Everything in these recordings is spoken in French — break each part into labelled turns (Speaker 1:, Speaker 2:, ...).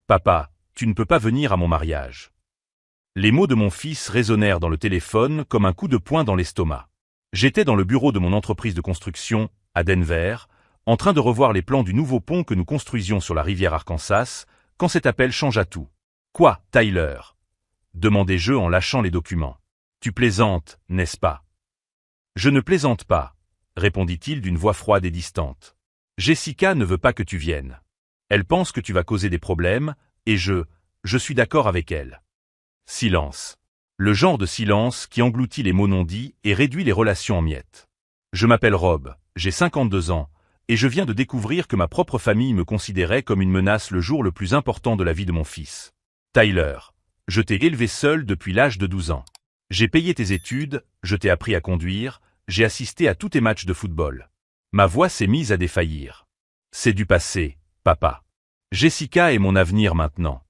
Speaker 1: Papa, tu ne peux pas venir à mon mariage. Les mots de mon fils résonnèrent dans le téléphone comme un coup de poing dans l'estomac. J'étais dans le bureau de mon entreprise de construction, à Denver, en train de revoir les plans du nouveau pont que nous construisions sur la rivière Arkansas, quand cet appel changea tout. « Quoi, Tyler ?» demandai-je en lâchant les documents. « Tu plaisantes, n'est-ce pas ?» ?»« Je ne plaisante pas, » répondit-il d'une voix froide et distante. « Jessica ne veut pas que tu viennes. Elle pense que tu vas causer des problèmes, et je suis d'accord avec elle. » Silence. Le genre de silence qui engloutit les mots non dits et réduit les relations en miettes. Je m'appelle Rob, j'ai 52 ans, et je viens de découvrir que ma propre famille me considérait comme une menace le jour le plus important de la vie de mon fils. Tyler, je t'ai élevé seul depuis l'âge de 12 ans. J'ai payé tes études, je t'ai appris à conduire, j'ai assisté à tous tes matchs de football. Ma voix s'est mise à défaillir. C'est du passé, papa. Jessica est mon avenir maintenant.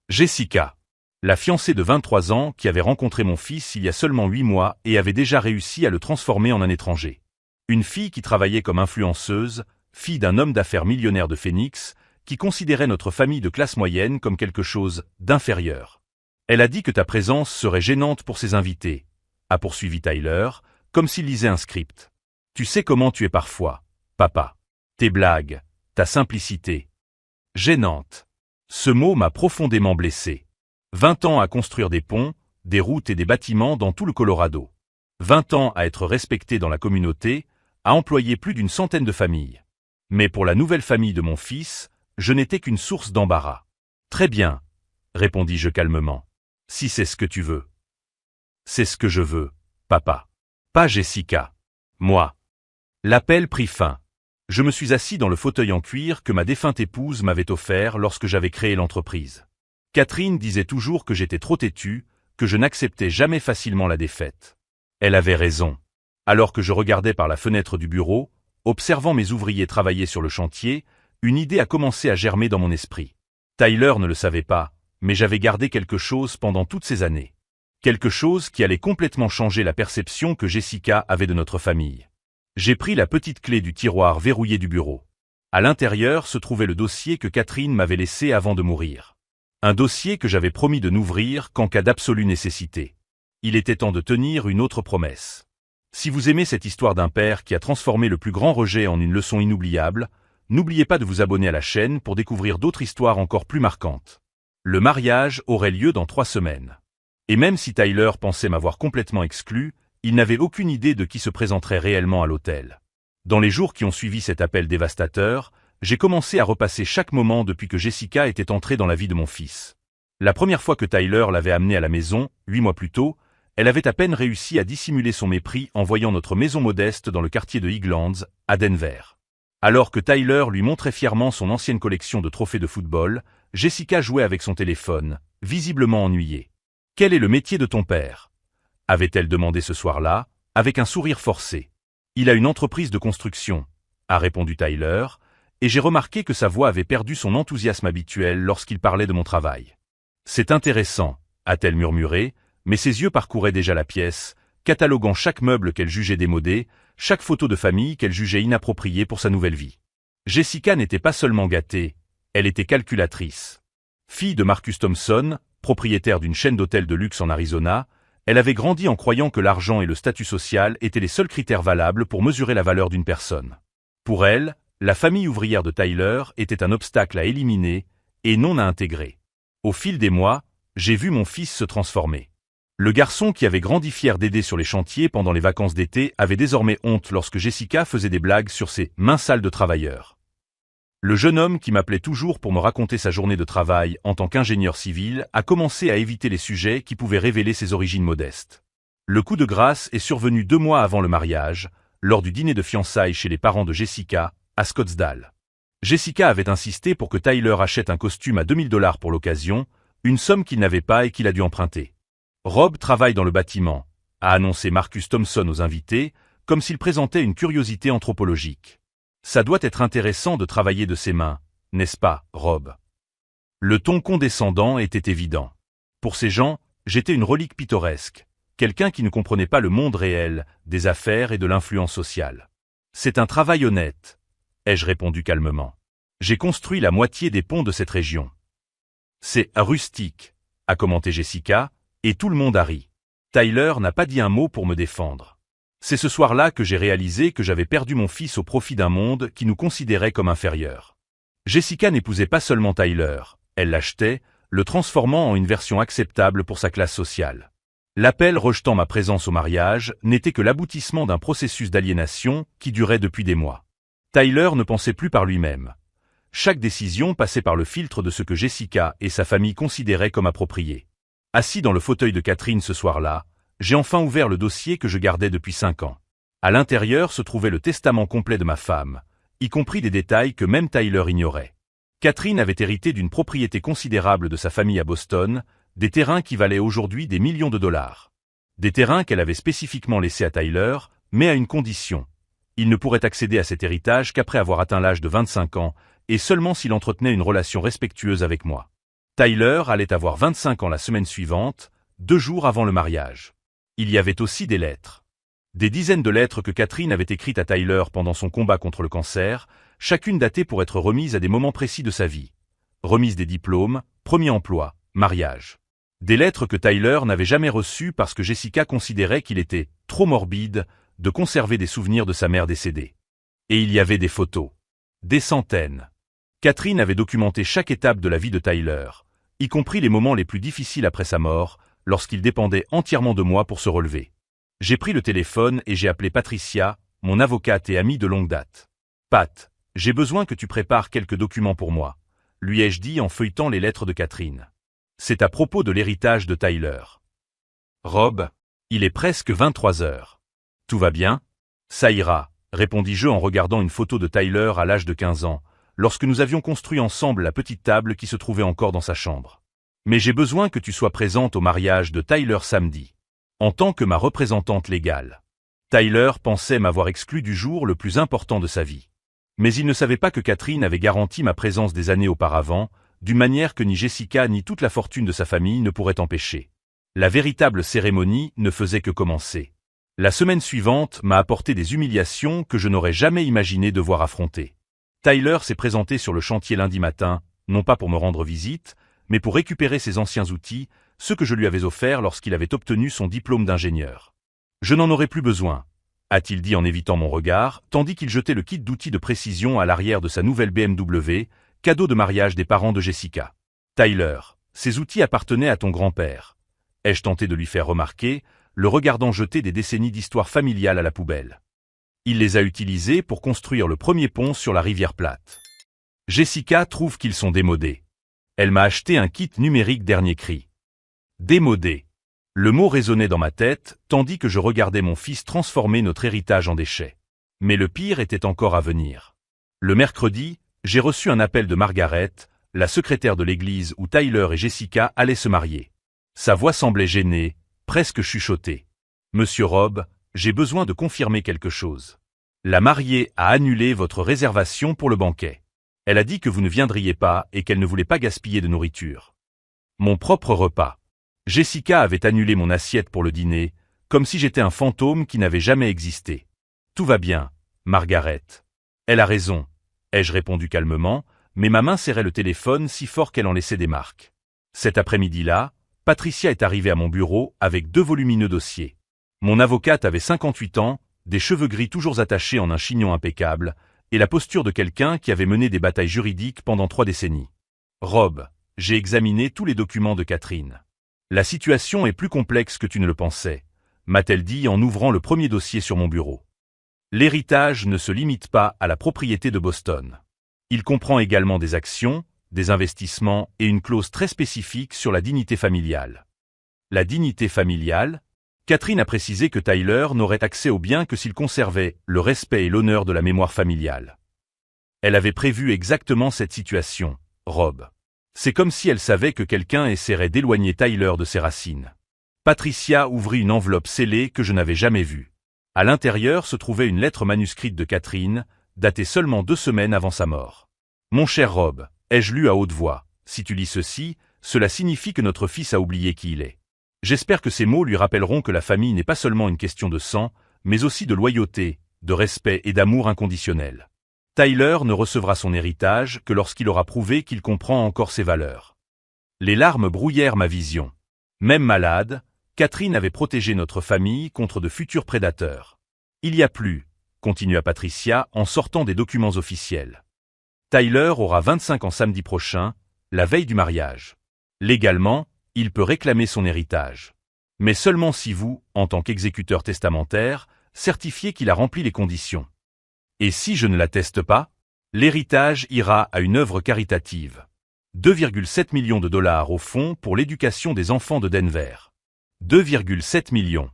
Speaker 1: Jessica. La fiancée de 23 ans qui avait rencontré mon fils il y a seulement 8 mois et avait déjà réussi à le transformer en un étranger. Une fille qui travaillait comme influenceuse, fille d'un homme d'affaires millionnaire de Phoenix, qui considérait notre famille de classe moyenne comme quelque chose d'inférieur. Elle a dit que ta présence serait gênante pour ses invités, a poursuivi Tyler, comme s'il lisait un script. Tu sais comment tu es parfois, papa. Tes blagues, ta simplicité. Gênante. Ce mot m'a profondément blessé. 20 ans à construire des ponts, des routes et des bâtiments dans tout le Colorado. 20 ans à être respecté dans la communauté, à employer plus d'une centaine de familles. Mais pour la nouvelle famille de mon fils, je n'étais qu'une source d'embarras. Très bien, répondis-je calmement. Si c'est ce que tu veux. C'est ce que je veux, papa. Pas Jessica. Moi. L'appel prit fin. Je me suis assis dans le fauteuil en cuir que ma défunte épouse m'avait offert lorsque j'avais créé l'entreprise. Catherine disait toujours que j'étais trop têtu, que je n'acceptais jamais facilement la défaite. Elle avait raison. Alors que je regardais par la fenêtre du bureau, observant mes ouvriers travailler sur le chantier, une idée a commencé à germer dans mon esprit. Tyler ne le savait pas, mais j'avais gardé quelque chose pendant toutes ces années. Quelque chose qui allait complètement changer la perception que Jessica avait de notre famille. J'ai pris la petite clé du tiroir verrouillé du bureau. À l'intérieur se trouvait le dossier que Catherine m'avait laissé avant de mourir. Un dossier que j'avais promis de n'ouvrir qu'en cas d'absolue nécessité. Il était temps de tenir une autre promesse. Si vous aimez cette histoire d'un père qui a transformé le plus grand rejet en une leçon inoubliable, n'oubliez pas de vous abonner à la chaîne pour découvrir d'autres histoires encore plus marquantes. Le mariage aurait lieu dans 3 semaines. Et même si Tyler pensait m'avoir complètement exclu, il n'avait aucune idée de qui se présenterait réellement à l'hôtel. Dans les jours qui ont suivi cet appel dévastateur, j'ai commencé à repasser chaque moment depuis que Jessica était entrée dans la vie de mon fils. La première fois que Tyler l'avait amenée à la maison, 8 mois plus tôt, elle avait à peine réussi à dissimuler son mépris en voyant notre maison modeste dans le quartier de Highlands, à Denver. Alors que Tyler lui montrait fièrement son ancienne collection de trophées de football, Jessica jouait avec son téléphone, visiblement ennuyée. « Quel est le métier de ton père ?» avait-elle demandé ce soir-là, avec un sourire forcé. « Il a une entreprise de construction », a répondu Tyler, et j'ai remarqué que sa voix avait perdu son enthousiasme habituel lorsqu'il parlait de mon travail. « C'est intéressant », a-t-elle murmuré, mais ses yeux parcouraient déjà la pièce, cataloguant chaque meuble qu'elle jugeait démodé, chaque photo de famille qu'elle jugeait inappropriée pour sa nouvelle vie. Jessica n'était pas seulement gâtée, elle était calculatrice. Fille de Marcus Thompson, propriétaire d'une chaîne d'hôtels de luxe en Arizona, elle avait grandi en croyant que l'argent et le statut social étaient les seuls critères valables pour mesurer la valeur d'une personne. Pour elle, la famille ouvrière de Tyler était un obstacle à éliminer et non à intégrer. Au fil des mois, j'ai vu mon fils se transformer. Le garçon qui avait grandi fier d'aider sur les chantiers pendant les vacances d'été avait désormais honte lorsque Jessica faisait des blagues sur ses mains sales de travailleur. Le jeune homme qui m'appelait toujours pour me raconter sa journée de travail en tant qu'ingénieur civil a commencé à éviter les sujets qui pouvaient révéler ses origines modestes. Le coup de grâce est survenu 2 mois avant le mariage, lors du dîner de fiançailles chez les parents de Jessica, à Scottsdale. Jessica avait insisté pour que Tyler achète un costume à $2000 pour l'occasion, une somme qu'il n'avait pas et qu'il a dû emprunter. Rob travaille dans le bâtiment, a annoncé Marcus Thompson aux invités, comme s'il présentait une curiosité anthropologique. Ça doit être intéressant de travailler de ses mains, n'est-ce pas, Rob? Le ton condescendant était évident. Pour ces gens, j'étais une relique pittoresque, quelqu'un qui ne comprenait pas le monde réel, des affaires et de l'influence sociale. C'est un travail honnête, ai-je répondu calmement. J'ai construit la moitié des ponts de cette région. C'est rustique, a commenté Jessica, et tout le monde a ri. Tyler n'a pas dit un mot pour me défendre. C'est ce soir-là que j'ai réalisé que j'avais perdu mon fils au profit d'un monde qui nous considérait comme inférieurs. Jessica n'épousait pas seulement Tyler, elle l'achetait, le transformant en une version acceptable pour sa classe sociale. L'appel rejetant ma présence au mariage n'était que l'aboutissement d'un processus d'aliénation qui durait depuis des mois. Tyler ne pensait plus par lui-même. Chaque décision passait par le filtre de ce que Jessica et sa famille considéraient comme approprié. Assis dans le fauteuil de Catherine ce soir-là, j'ai enfin ouvert le dossier que je gardais depuis 5 ans. À l'intérieur se trouvait le testament complet de ma femme, y compris des détails que même Tyler ignorait. Catherine avait hérité d'une propriété considérable de sa famille à Boston, des terrains qui valaient aujourd'hui des millions de dollars. Des terrains qu'elle avait spécifiquement laissés à Tyler, mais à une condition. Il ne pourrait accéder à cet héritage qu'après avoir atteint l'âge de 25 ans, et seulement s'il entretenait une relation respectueuse avec moi. Tyler allait avoir 25 ans la semaine suivante, 2 jours avant le mariage. Il y avait aussi des lettres. Des dizaines de lettres que Catherine avait écrites à Tyler pendant son combat contre le cancer, chacune datée pour être remise à des moments précis de sa vie. Remise des diplômes, premier emploi, mariage. Des lettres que Tyler n'avait jamais reçues parce que Jessica considérait qu'il était trop morbide de conserver des souvenirs de sa mère décédée. Et il y avait des photos. Des centaines. Catherine avait documenté chaque étape de la vie de Tyler, y compris les moments les plus difficiles après sa mort, lorsqu'il dépendait entièrement de moi pour se relever. J'ai pris le téléphone et j'ai appelé Patricia, mon avocate et amie de longue date. « Pat, j'ai besoin que tu prépares quelques documents pour moi », lui ai-je dit en feuilletant les lettres de Catherine. C'est à propos de l'héritage de Tyler. Rob, il est presque 23 heures. Tout va bien? Ça ira, répondis-je en regardant une photo de Tyler à l'âge de 15 ans, lorsque nous avions construit ensemble la petite table qui se trouvait encore dans sa chambre. Mais j'ai besoin que tu sois présente au mariage de Tyler samedi, en tant que ma représentante légale. Tyler pensait m'avoir exclu du jour le plus important de sa vie. Mais il ne savait pas que Catherine avait garanti ma présence des années auparavant, d'une manière que ni Jessica ni toute la fortune de sa famille ne pourraient empêcher. La véritable cérémonie ne faisait que commencer. La semaine suivante m'a apporté des humiliations que je n'aurais jamais imaginé devoir affronter. Tyler s'est présenté sur le chantier lundi matin, non pas pour me rendre visite, mais pour récupérer ses anciens outils, ceux que je lui avais offerts lorsqu'il avait obtenu son diplôme d'ingénieur. Je n'en aurai plus besoin, a-t-il dit en évitant mon regard, tandis qu'il jetait le kit d'outils de précision à l'arrière de sa nouvelle BMW, cadeau de mariage des parents de Jessica. Tyler, ces outils appartenaient à ton grand-père. Ai-je tenté de lui faire remarquer, le regardant jeter des décennies d'histoire familiale à la poubelle. Il les a utilisés pour construire le premier pont sur la rivière Platte. Jessica trouve qu'ils sont démodés. Elle m'a acheté un kit numérique dernier cri. Démodé. Le mot résonnait dans ma tête, tandis que je regardais mon fils transformer notre héritage en déchets. Mais le pire était encore à venir. Le mercredi, j'ai reçu un appel de Margaret, la secrétaire de l'église où Tyler et Jessica allaient se marier. Sa voix semblait gênée, presque chuchotée. « Monsieur Rob, j'ai besoin de confirmer quelque chose. La mariée a annulé votre réservation pour le banquet. Elle a dit que vous ne viendriez pas et qu'elle ne voulait pas gaspiller de nourriture. Mon propre repas. Jessica avait annulé mon assiette pour le dîner, comme si j'étais un fantôme qui n'avait jamais existé. Tout va bien, Margaret. Elle a raison, ai-je répondu calmement, mais ma main serrait le téléphone si fort qu'elle en laissait des marques. Cet après-midi-là, Patricia est arrivée à mon bureau avec 2 volumineux dossiers. Mon avocate avait 58 ans, des cheveux gris toujours attachés en un chignon impeccable, et la posture de quelqu'un qui avait mené des batailles juridiques pendant 3 décennies. Rob, j'ai examiné tous les documents de Catherine. La situation est plus complexe que tu ne le pensais, m'a-t-elle dit en ouvrant le premier dossier sur mon bureau. L'héritage ne se limite pas à la propriété de Boston. Il comprend également des actions, des investissements et une clause très spécifique sur la dignité familiale. La dignité familiale? Catherine a précisé que Tyler n'aurait accès aux biens que s'il conservait le respect et l'honneur de la mémoire familiale. Elle avait prévu exactement cette situation, Rob. C'est comme si elle savait que quelqu'un essaierait d'éloigner Tyler de ses racines. Patricia ouvrit une enveloppe scellée que je n'avais jamais vue. À l'intérieur se trouvait une lettre manuscrite de Catherine, datée seulement 2 semaines avant sa mort. Mon cher Rob, ai-je lu à haute voix, si tu lis ceci, cela signifie que notre fils a oublié qui il est. J'espère que ces mots lui rappelleront que la famille n'est pas seulement une question de sang, mais aussi de loyauté, de respect et d'amour inconditionnel. Tyler ne recevra son héritage que lorsqu'il aura prouvé qu'il comprend encore ses valeurs. Les larmes brouillèrent ma vision. Même malade, Catherine avait protégé notre famille contre de futurs prédateurs. Il y a plus, continua Patricia en sortant des documents officiels. Tyler aura 25 ans samedi prochain, la veille du mariage. Légalement, il peut réclamer son héritage. Mais seulement si vous, en tant qu'exécuteur testamentaire, certifiez qu'il a rempli les conditions. Et si je ne l'atteste pas, l'héritage ira à une œuvre caritative. 2,7 millions de dollars au fond pour l'éducation des enfants de Denver. 2,7 millions.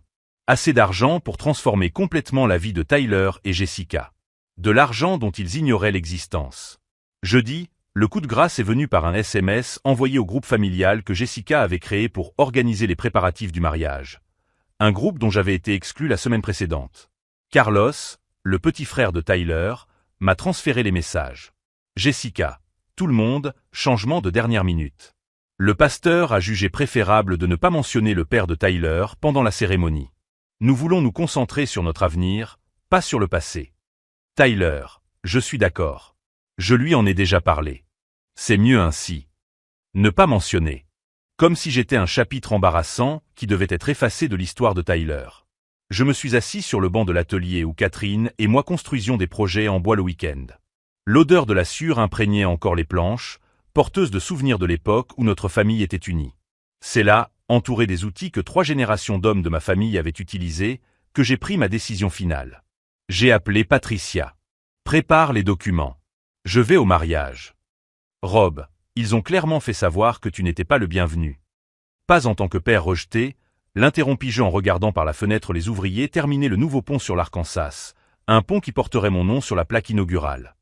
Speaker 1: Assez d'argent pour transformer complètement la vie de Tyler et Jessica. De l'argent dont ils ignoraient l'existence. Jeudi, le coup de grâce est venu par un SMS envoyé au groupe familial que Jessica avait créé pour organiser les préparatifs du mariage. Un groupe dont j'avais été exclu la semaine précédente. Carlos, le petit frère de Tyler, m'a transféré les messages. Jessica. Tout le monde, changement de dernière minute. Le pasteur a jugé préférable de ne pas mentionner le père de Tyler pendant la cérémonie. Nous voulons nous concentrer sur notre avenir, pas sur le passé. Tyler, je suis d'accord. Je lui en ai déjà parlé. C'est mieux ainsi. Ne pas mentionner. Comme si j'étais un chapitre embarrassant qui devait être effacé de l'histoire de Tyler. Je me suis assis sur le banc de l'atelier où Catherine et moi construisions des projets en bois le week-end. L'odeur de la sciure imprégnait encore les planches, porteuse de souvenirs de l'époque où notre famille était unie. C'est là, entouré des outils que 3 générations d'hommes de ma famille avaient utilisés, que j'ai pris ma décision finale. J'ai appelé Patricia. Prépare les documents. Je vais au mariage. Rob, ils ont clairement fait savoir que tu n'étais pas le bienvenu. Pas en tant que père rejeté, l'interrompis-je en regardant par la fenêtre les ouvriers terminer le nouveau pont sur l'Arkansas, un pont qui porterait mon nom sur la plaque inaugurale.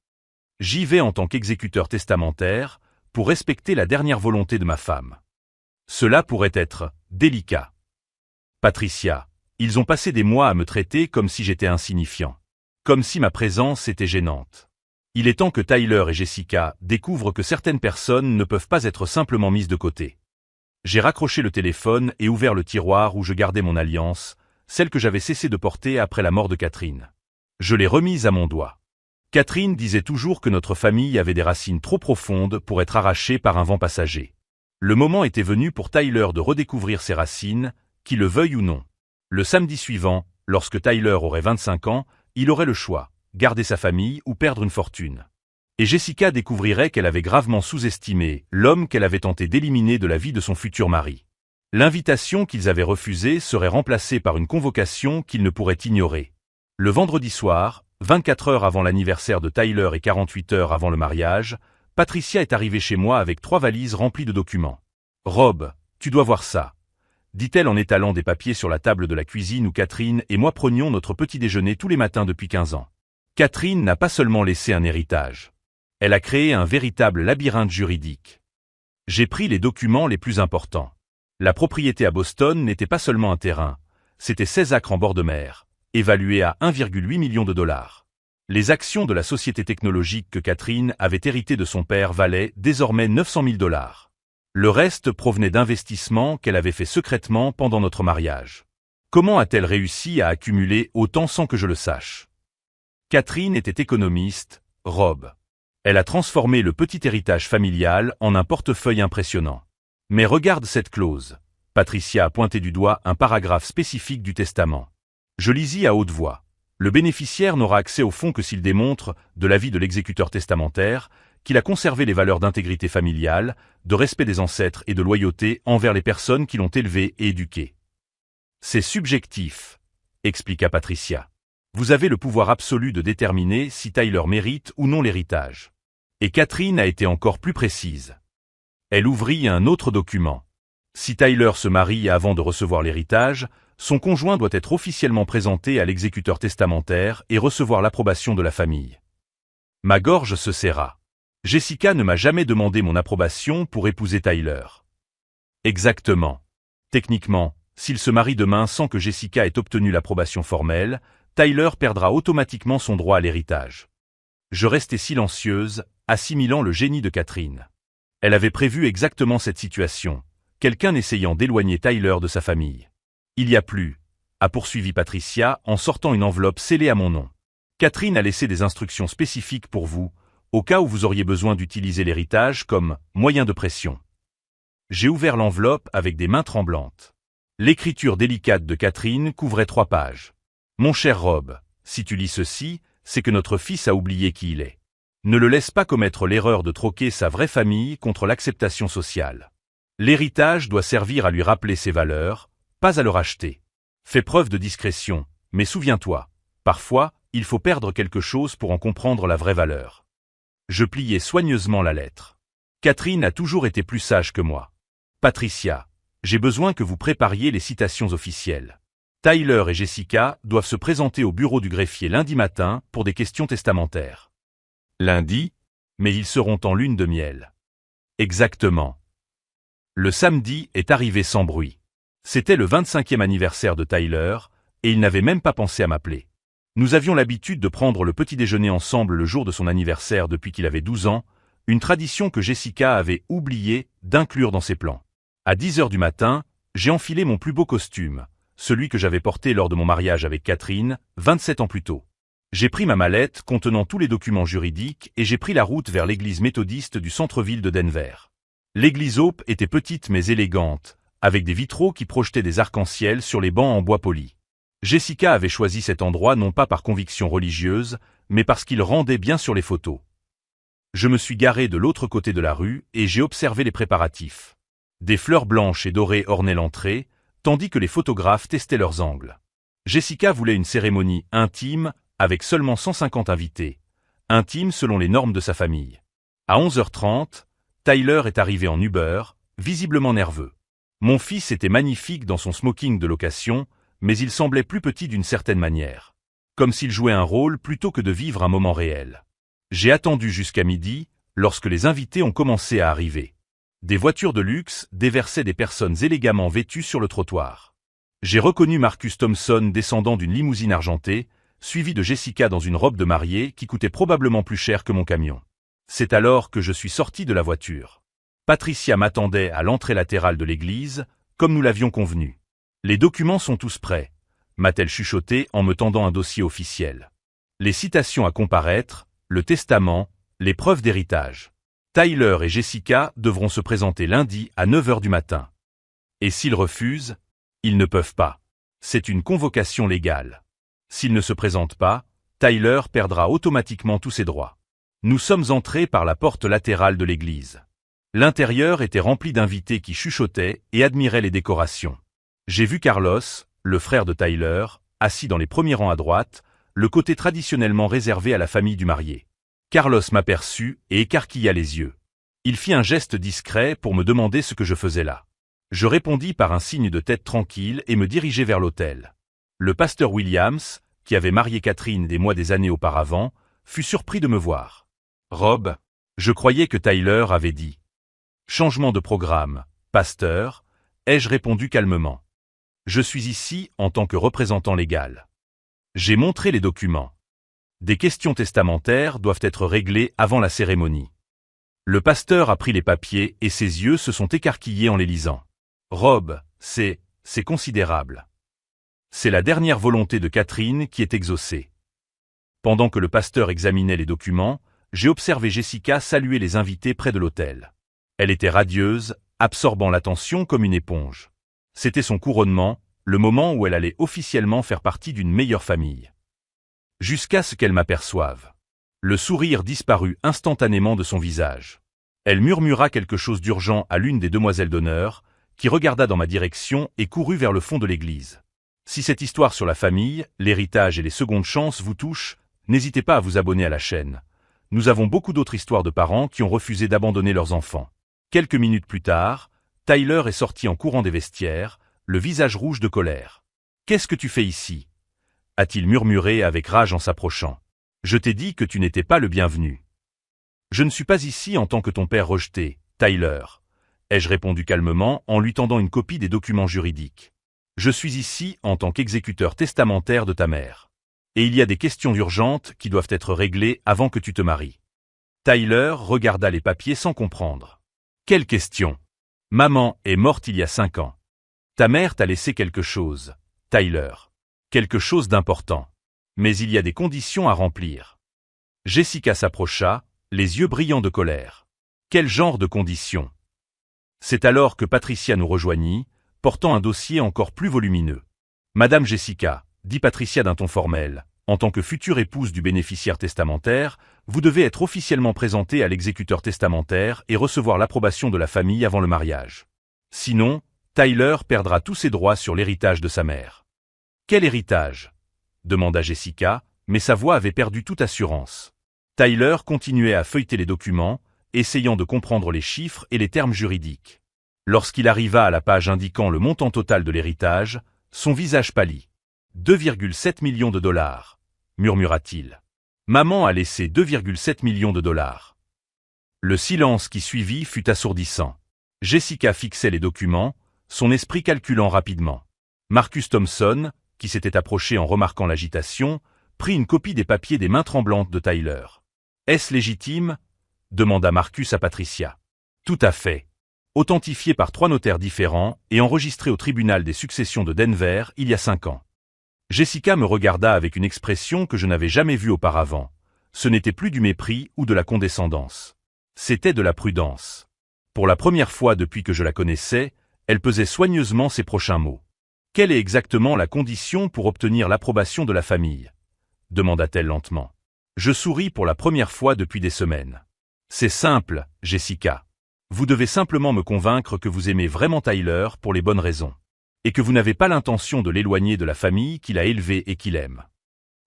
Speaker 1: J'y vais en tant qu'exécuteur testamentaire, pour respecter la dernière volonté de ma femme. Cela pourrait être délicat. Patricia, ils ont passé des mois à me traiter comme si j'étais insignifiant. Comme si ma présence était gênante. Il est temps que Tyler et Jessica découvrent que certaines personnes ne peuvent pas être simplement mises de côté. J'ai raccroché le téléphone et ouvert le tiroir où je gardais mon alliance, celle que j'avais cessé de porter après la mort de Catherine. Je l'ai remise à mon doigt. Catherine disait toujours que notre famille avait des racines trop profondes pour être arrachées par un vent passager. Le moment était venu pour Tyler de redécouvrir ses racines, qu'il le veuille ou non. Le samedi suivant, lorsque Tyler aurait 25 ans, il aurait le choix, garder sa famille ou perdre une fortune. Et Jessica découvrirait qu'elle avait gravement sous-estimé l'homme qu'elle avait tenté d'éliminer de la vie de son futur mari. L'invitation qu'ils avaient refusée serait remplacée par une convocation qu'ils ne pourraient ignorer. Le vendredi soir, 24 heures avant l'anniversaire de Tyler et 48 heures avant le mariage, Patricia est arrivée chez moi avec 3 valises remplies de documents. « Rob, tu dois voir ça », dit-elle en étalant des papiers sur la table de la cuisine où Catherine et moi prenions notre petit déjeuner tous les matins depuis 15 ans. Catherine n'a pas seulement laissé un héritage. Elle a créé un véritable labyrinthe juridique. J'ai pris les documents les plus importants. La propriété à Boston n'était pas seulement un terrain, c'était 16 acres en bord de mer, évalués à 1,8 million de dollars. Les actions de la société technologique que Catherine avait héritées de son père valaient désormais 900 000 dollars. Le reste provenait d'investissements qu'elle avait fait secrètement pendant notre mariage. Comment a-t-elle réussi à accumuler autant sans que je le sache? Catherine était économiste, Rob. Elle a transformé le petit héritage familial en un portefeuille impressionnant. Mais regarde cette clause. Patricia a pointé du doigt un paragraphe spécifique du testament. Je lisis à haute voix. Le bénéficiaire n'aura accès au fonds que s'il démontre, de l'avis de l'exécuteur testamentaire, qu'il a conservé les valeurs d'intégrité familiale, de respect des ancêtres et de loyauté envers les personnes qui l'ont élevé et éduqué. C'est subjectif, expliqua Patricia. Vous avez le pouvoir absolu de déterminer si Tyler mérite ou non l'héritage. Et Catherine a été encore plus précise. Elle ouvrit un autre document. Si Tyler se marie avant de recevoir l'héritage, son conjoint doit être officiellement présenté à l'exécuteur testamentaire et recevoir l'approbation de la famille. Ma gorge se serra. Jessica ne m'a jamais demandé mon approbation pour épouser Tyler. Exactement. Techniquement, s'il se marie demain sans que Jessica ait obtenu l'approbation formelle, Tyler perdra automatiquement son droit à l'héritage. Je restai silencieuse, assimilant le génie de Catherine. Elle avait prévu exactement cette situation, quelqu'un essayant d'éloigner Tyler de sa famille. Il y a plus, a poursuivi Patricia en sortant une enveloppe scellée à mon nom. Catherine a laissé des instructions spécifiques pour vous, au cas où vous auriez besoin d'utiliser l'héritage comme moyen de pression. J'ai ouvert l'enveloppe avec des mains tremblantes. L'écriture délicate de Catherine couvrait 3 pages. Mon cher Rob, si tu lis ceci, c'est que notre fils a oublié qui il est. Ne le laisse pas commettre l'erreur de troquer sa vraie famille contre l'acceptation sociale. L'héritage doit servir à lui rappeler ses valeurs, pas à le racheter. Fais preuve de discrétion, mais souviens-toi, parfois, il faut perdre quelque chose pour en comprendre la vraie valeur. Je pliai soigneusement la lettre. Catherine a toujours été plus sage que moi. Patricia, j'ai besoin que vous prépariez les citations officielles. Tyler et Jessica doivent se présenter au bureau du greffier lundi matin pour des questions testamentaires. Lundi, mais ils seront en lune de miel. Exactement. Le samedi est arrivé sans bruit. C'était le 25e anniversaire de Tyler, et il n'avait même pas pensé à m'appeler. Nous avions l'habitude de prendre le petit déjeuner ensemble le jour de son anniversaire depuis qu'il avait 12 ans, une tradition que Jessica avait oublié d'inclure dans ses plans. À 10 heures du matin, j'ai enfilé mon plus beau costume, celui que j'avais porté lors de mon mariage avec Catherine, 27 ans plus tôt. J'ai pris ma mallette contenant tous les documents juridiques et j'ai pris la route vers l'église méthodiste du centre-ville de Denver. L'église Hope était petite mais élégante, avec des vitraux qui projetaient des arcs-en-ciel sur les bancs en bois poli. Jessica avait choisi cet endroit non pas par conviction religieuse, mais parce qu'il rendait bien sur les photos. Je me suis garé de l'autre côté de la rue et j'ai observé les préparatifs. Des fleurs blanches et dorées ornaient l'entrée, tandis que les photographes testaient leurs angles. Jessica voulait une cérémonie intime, avec seulement 150 invités, intime selon les normes de sa famille. À 11h30, Tyler est arrivé en Uber, visiblement nerveux. Mon fils était magnifique dans son smoking de location, mais il semblait plus petit d'une certaine manière. Comme s'il jouait un rôle plutôt que de vivre un moment réel. J'ai attendu jusqu'à midi, lorsque les invités ont commencé à arriver. Des voitures de luxe déversaient des personnes élégamment vêtues sur le trottoir. J'ai reconnu Marcus Thompson descendant d'une limousine argentée, suivi de Jessica dans une robe de mariée qui coûtait probablement plus cher que mon camion. C'est alors que je suis sorti de la voiture. Patricia m'attendait à l'entrée latérale de l'église, comme nous l'avions convenu. Les documents sont tous prêts, m'a-t-elle chuchoté en me tendant un dossier officiel. Les citations à comparaître, le testament, les preuves d'héritage. Tyler et Jessica devront se présenter lundi à 9 heures du matin. Et s'ils refusent, ils ne peuvent pas. C'est une convocation légale. S'ils ne se présentent pas, Tyler perdra automatiquement tous ses droits. Nous sommes entrés par la porte latérale de l'église. L'intérieur était rempli d'invités qui chuchotaient et admiraient les décorations. J'ai vu Carlos, le frère de Tyler, assis dans les premiers rangs à droite, le côté traditionnellement réservé à la famille du marié. Carlos m'aperçut et écarquilla les yeux. Il fit un geste discret pour me demander ce que je faisais là. Je répondis par un signe de tête tranquille et me dirigeai vers l'autel. Le pasteur Williams, qui avait marié Catherine des années auparavant, fut surpris de me voir. « Rob, je croyais que Tyler avait dit. » « Changement de programme, pasteur, ai-je répondu calmement. Je suis ici en tant que représentant légal. J'ai montré les documents. Des questions testamentaires doivent être réglées avant la cérémonie. Le pasteur a pris les papiers et ses yeux se sont écarquillés en les lisant. Rob, c'est considérable. C'est la dernière volonté de Catherine qui est exaucée. Pendant que le pasteur examinait les documents, j'ai observé Jessica saluer les invités près de l'autel. Elle était radieuse, absorbant l'attention comme une éponge. C'était son couronnement, le moment où elle allait officiellement faire partie d'une meilleure famille. Jusqu'à ce qu'elle m'aperçoive. Le sourire disparut instantanément de son visage. Elle murmura quelque chose d'urgent à l'une des demoiselles d'honneur, qui regarda dans ma direction et courut vers le fond de l'église. Si cette histoire sur la famille, l'héritage et les secondes chances vous touche, n'hésitez pas à vous abonner à la chaîne. Nous avons beaucoup d'autres histoires de parents qui ont refusé d'abandonner leurs enfants. Quelques minutes plus tard, Tyler est sorti en courant des vestiaires, le visage rouge de colère. « Qu'est-ce que tu fais ici » a-t-il murmuré avec rage en s'approchant. « Je t'ai dit que tu n'étais pas le bienvenu. »« Je ne suis pas ici en tant que ton père rejeté, Tyler, » ai-je répondu calmement en lui tendant une copie des documents juridiques. « Je suis ici en tant qu'exécuteur testamentaire de ta mère. Et il y a des questions urgentes qui doivent être réglées avant que tu te maries. » Tyler regarda les papiers sans comprendre. « Quelle question ? Maman est morte il y a 5 ans. Ta mère t'a laissé quelque chose, Tyler. Quelque chose d'important. Mais il y a des conditions à remplir. » Jessica s'approcha, les yeux brillants de colère. « Quel genre de conditions ? C'est alors que Patricia nous rejoignit, portant un dossier encore plus volumineux. « Madame Jessica », dit Patricia d'un ton formel, « en tant que future épouse du bénéficiaire testamentaire, vous devez être officiellement présentée à l'exécuteur testamentaire et recevoir l'approbation de la famille avant le mariage. Sinon, Tyler perdra tous ses droits sur l'héritage de sa mère. »« Quel héritage ?» demanda Jessica, mais sa voix avait perdu toute assurance. Tyler continuait à feuilleter les documents, essayant de comprendre les chiffres et les termes juridiques. Lorsqu'il arriva à la page indiquant le montant total de l'héritage, son visage pâlit. « 2,7 millions de dollars, murmura-t-il. Maman a laissé 2,7 millions de dollars. Le silence qui suivit fut assourdissant. Jessica fixait les documents, son esprit calculant rapidement. Marcus Thompson, qui s'était approché en remarquant l'agitation, prit une copie des papiers des mains tremblantes de Tyler. « Est-ce légitime ?» demanda Marcus à Patricia. « Tout à fait. Authentifié par 3 notaires différents et enregistré au tribunal des successions de Denver il y a 5 ans. » Jessica me regarda avec une expression que je n'avais jamais vue auparavant. Ce n'était plus du mépris ou de la condescendance. C'était de la prudence. Pour la première fois depuis que je la connaissais, elle pesait soigneusement ses prochains mots. « Quelle est exactement la condition pour obtenir l'approbation de la famille ?» demanda-t-elle lentement. Je souris pour la première fois depuis des semaines. « C'est simple, Jessica. Vous devez simplement me convaincre que vous aimez vraiment Tyler pour les bonnes raisons. Et que vous n'avez pas l'intention de l'éloigner de la famille qu'il a élevée et qu'il aime. »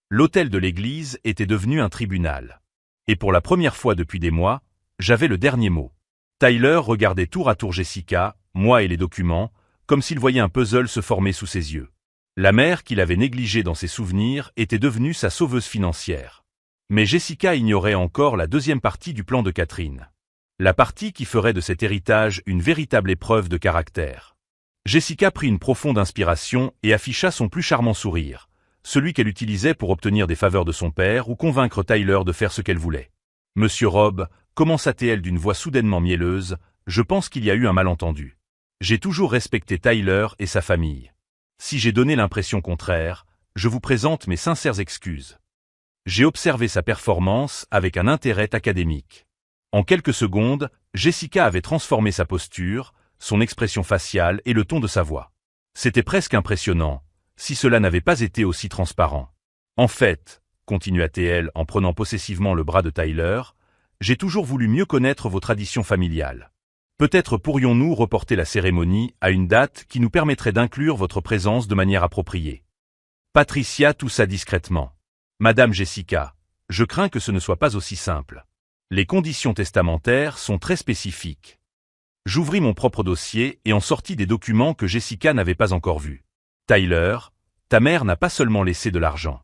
Speaker 1: L'hôtel de l'église était devenu un tribunal. Et pour la première fois depuis des mois, j'avais le dernier mot. Tyler regardait tour à tour Jessica, moi et les documents, comme s'il voyait un puzzle se former sous ses yeux. La mère qu'il avait négligée dans ses souvenirs était devenue sa sauveuse financière. Mais Jessica ignorait encore la deuxième partie du plan de Catherine. La partie qui ferait de cet héritage une véritable épreuve de caractère. Jessica prit une profonde inspiration et afficha son plus charmant sourire, celui qu'elle utilisait pour obtenir des faveurs de son père ou convaincre Tyler de faire ce qu'elle voulait. « Monsieur Robb », commença-t-elle d'une voix soudainement mielleuse, « je pense qu'il y a eu un malentendu. J'ai toujours respecté Tyler et sa famille. Si j'ai donné l'impression contraire, je vous présente mes sincères excuses. J'ai observé sa performance avec un intérêt académique. » En quelques secondes, Jessica avait transformé sa posture, son expression faciale et le ton de sa voix. C'était presque impressionnant, si cela n'avait pas été aussi transparent. « En fait, » continua-t-elle en prenant possessivement le bras de Tyler, « j'ai toujours voulu mieux connaître vos traditions familiales. Peut-être pourrions-nous reporter la cérémonie à une date qui nous permettrait d'inclure votre présence de manière appropriée. » Patricia toussa discrètement. « Madame Jessica, je crains que ce ne soit pas aussi simple. Les conditions testamentaires sont très spécifiques. » J'ouvris mon propre dossier et en sortis des documents que Jessica n'avait pas encore vus. « Tyler, ta mère n'a pas seulement laissé de l'argent.